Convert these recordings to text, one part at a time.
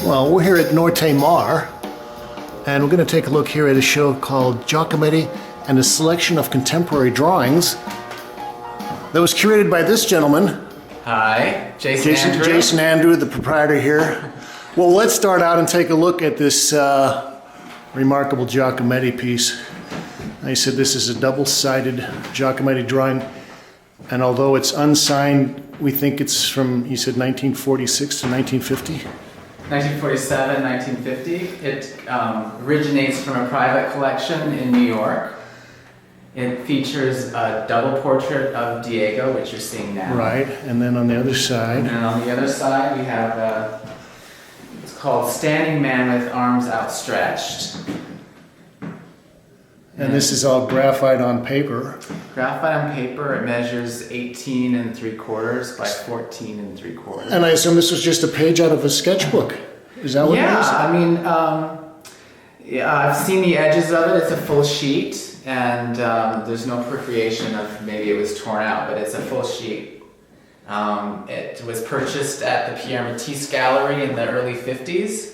Well, we're here at NORTE MAAR, and we're going to take a look here at a show called Giacometti and a Selection of Contemporary Drawings that was curated by this gentleman. Hi, Jason Andrew, the proprietor here. Well, let's start out and take a look at this remarkable Giacometti piece. He said this is a double-sided Giacometti drawing, and although it's unsigned, we think it's from, he said, 1946 to 1950. 1947, 1950. It originates from a private collection in New York. It features a double portrait of Diego, which you're seeing now. Right, and then on the other side. And then on the other side we have, it's called Standing Man with Arms Outstretched. And this is all graphite on paper. Graphite on paper, it measures 18 3/4 by 14 3/4. And I assume this was just a page out of a sketchbook. Is that what it is? Yeah, I mean, I've seen the edges of it. It's a full sheet, and there's no perforation of maybe it was torn out, but it's a full sheet. It was purchased at the Pierre Matisse Gallery in the early 50s.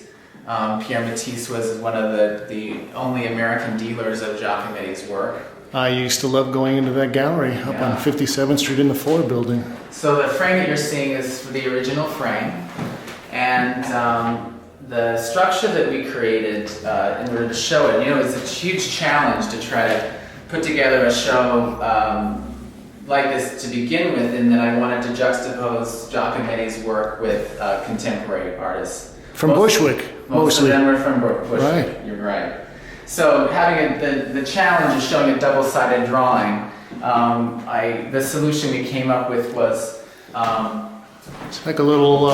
Pierre Matisse was one of the only American dealers of Giacometti's work. I used to love going into that gallery up on 57th Street in the Ford building. So the frame that you're seeing is the original frame, and the structure that we created in order to show it, it's a huge challenge to try to put together a show like this to begin with, in that I wanted to juxtapose Giacometti's work with contemporary artists. From Bushwick, most mostly. of them were from Bushwick. Right. You're right. So having the challenge of showing a double-sided drawing, the solution we came up with was it's like a little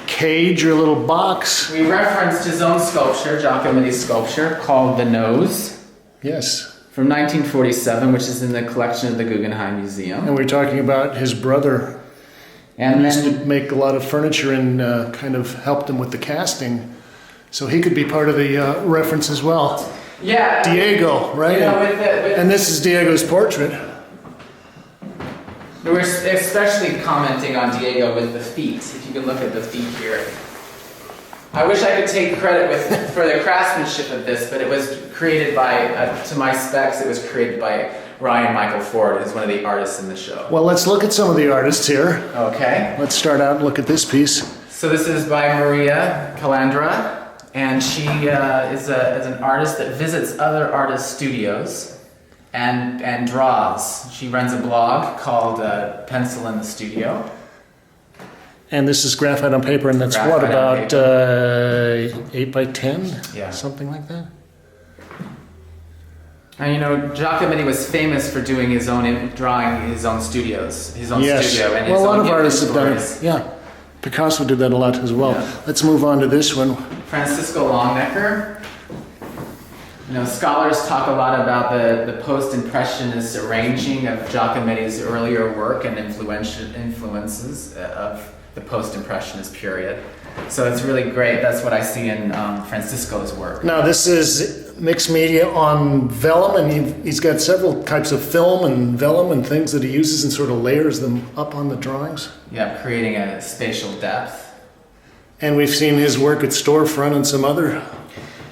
cage or a little box. We referenced his own sculpture, Giacometti's sculpture, called The Nose. Yes. From 1947, which is in the collection of the Guggenheim Museum. And we're talking about his brother. And he used to make a lot of furniture and kind of helped him with the casting. So he could be part of the reference as well. Yeah. Diego, right? And this is Diego's portrait. We're especially commenting on Diego with the feet. If you can look at the feet here. I wish I could take credit for the craftsmanship of this, but it was created by, to my specs, it was created by Ryan Michael Ford, who's one of the artists in the show. Well, let's look at some of the artists here. Okay. Let's start out and look at this piece. So this is by Maria Calandra, and she is an artist that visits other artists' studios and draws. She runs a blog called Pencil in the Studio. And this is graphite on paper, and that's what, about 8 by 10? Yeah. Something like that? And Giacometti was famous for doing his own drawing his own studios, his own studio, and his own a lot of artists have done it. inventories. Yeah, Picasso did that a lot as well. Yeah. Let's move on to this one. Francisco Longnecker. Scholars talk a lot about the post-impressionist arranging of Giacometti's earlier work and influences of the post-impressionist period. So it's really great. That's what I see in Francisco's work. Now this is mixed media on vellum, and he's got several types of film and vellum and things that he uses and sort of layers them up on the drawings. Yeah, creating a spatial depth. And we've seen his work at Storefront and some other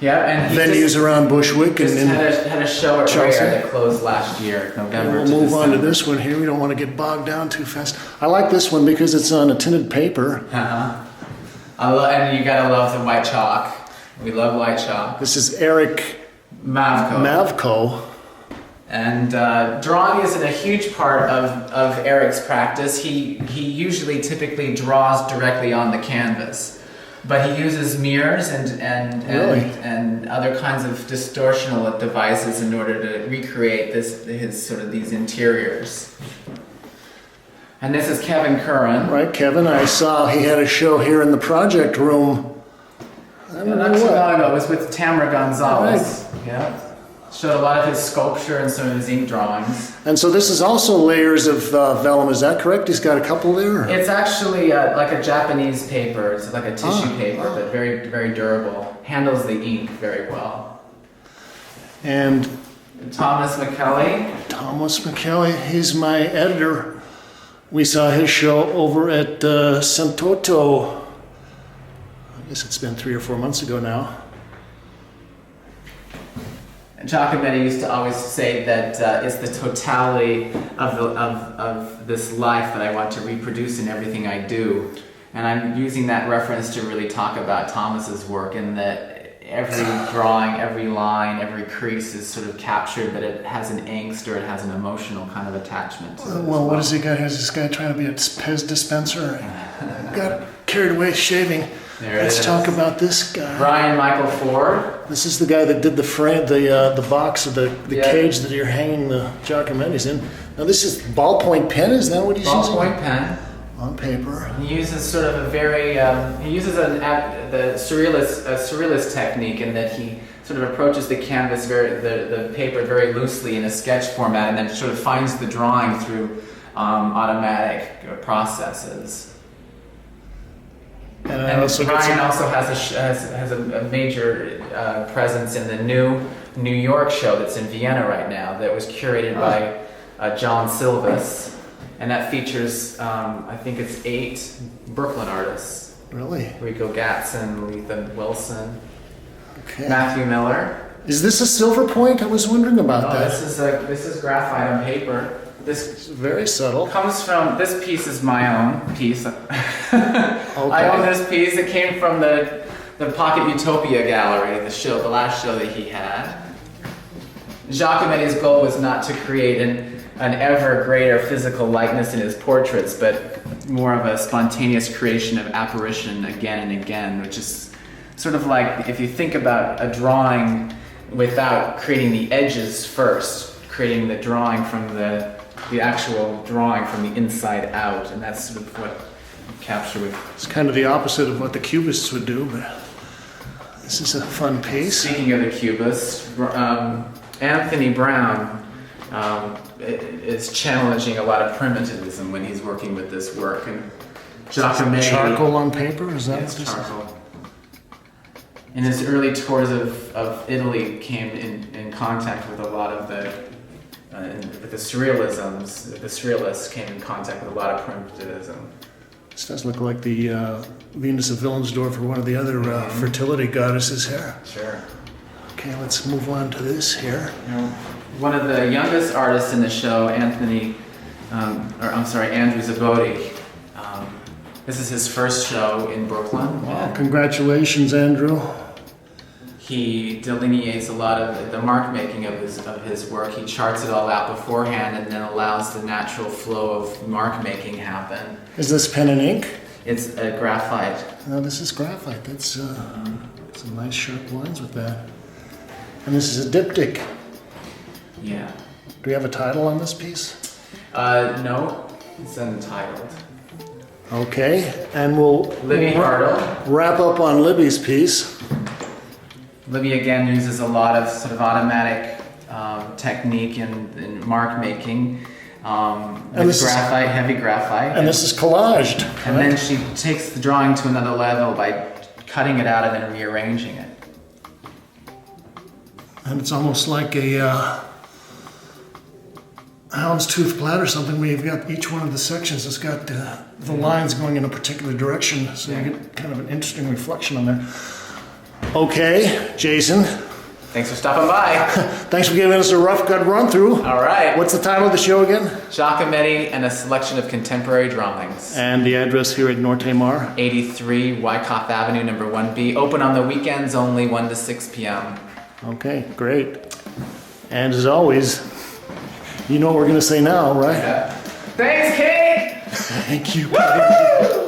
venues around Bushwick. Just and had a show at Chelsea. Rare that closed last year, November. And we'll move on to this one here. We don't want to get bogged down too fast. I like this one because it's on a tinted paper. And you gotta love the white chalk. We love white chalk. This is Eric Mavko. And drawing isn't a huge part of Eric's practice. He usually typically draws directly on the canvas. But he uses mirrors and other kinds of distortional devices in order to recreate these interiors. And this is Kevin Curran. Right, Kevin. I saw he had a show here in the project room. Not too long ago. It was with Tamara Gonzalez. Right. Yeah. Showed a lot of his sculpture and some of his ink drawings. And so this is also layers of vellum, is that correct? He's got a couple there? It's actually like a Japanese paper. It's like a tissue paper, but very, very durable. Handles the ink very well. And Thomas McKelly. Thomas McKelly, he's my editor. We saw his show over at Santoto guess it's been 3 or 4 months ago now. Giacometti used to always say that it's the totality of this life that I want to reproduce in everything I do. And I'm using that reference to really talk about Thomas's work, in that every drawing, every line, every crease is sort of captured, but it has an angst or it has an emotional kind of attachment to it. Well, what has he got? Is this guy trying to be a Pez dispenser? Got carried away shaving. Let's talk about this guy. Brian Michael Ford. This is the guy that did the frame, the box of the cage that you're hanging the Giacomettis in. Now this is ballpoint pen. Is that what he's using? Ballpoint pen. On paper. He uses sort of a very he uses the surrealist technique, in that he sort of approaches the canvas the paper very loosely in a sketch format, and then sort of finds the drawing through automatic processes. And Brian also has a major presence in the new New York show that's in Vienna right now, that was curated by John Silvis, and that features I think it's 8 Brooklyn artists. Really? Rico Gatson, Letha Wilson, Okay. Matthew Miller. Is this a silver point? I was wondering about that. This is graphite on paper. It's very subtle. Comes from, this piece is my own piece. I own this piece. It came from the Pocket Utopia gallery, the last show that he had. Giacometti's goal was not to create an ever greater physical likeness in his portraits, but more of a spontaneous creation of apparition again and again, which is sort of like, if you think about a drawing without creating the edges first, creating the drawing from the actual drawing from the inside out, and that's sort of what you capture with. It's kind of the opposite of what the Cubists would do, but this is a fun piece. Speaking of the Cubists, Anthony Brown is challenging a lot of primitivism when he's working with this work, and Giacometti. Charcoal on paper, is that? Yes, charcoal. In his early tours of Italy, came in contact with a lot of with the surrealisms. The surrealists came in contact with a lot of primitivism. This does look like the Venus of Willensdorf or one of the other fertility goddesses here. Sure. Okay, let's move on to this here. One of the youngest artists in the show, Andrew Zabodi. This is his first show in Brooklyn. Wow, congratulations, Andrew. He delineates a lot of the mark making of his work. He charts it all out beforehand and then allows the natural flow of mark making happen. Is this pen and ink? It's a graphite. No, this is graphite. That's some nice sharp lines with that. And this is a diptych. Yeah. Do we have a title on this piece? No, it's untitled. Okay, and we'll Libby Hartle. Wrap up on Libby's piece. Libby again uses a lot of sort of automatic technique in mark making, with graphite, heavy graphite. And this is collaged. And then she takes the drawing to another level by cutting it out and then rearranging it. And it's almost like a houndstooth plat or something, where you've got each one of the sections has got the lines going in a particular direction, so you get kind of an interesting reflection on there. Okay, Jason. Thanks for stopping by. Thanks for giving us a rough cut run through. All right. What's the title of the show again? Giacometti and a selection of contemporary drawings. And the address here at NORTE MAAR? 83 Wyckoff Avenue, number 1B. Open on the weekends only, 1 to 6 p.m. Okay, great. And as always, you know what we're going to say now, right? Yeah. Thanks, Kate! Thank you. Woo-hoo!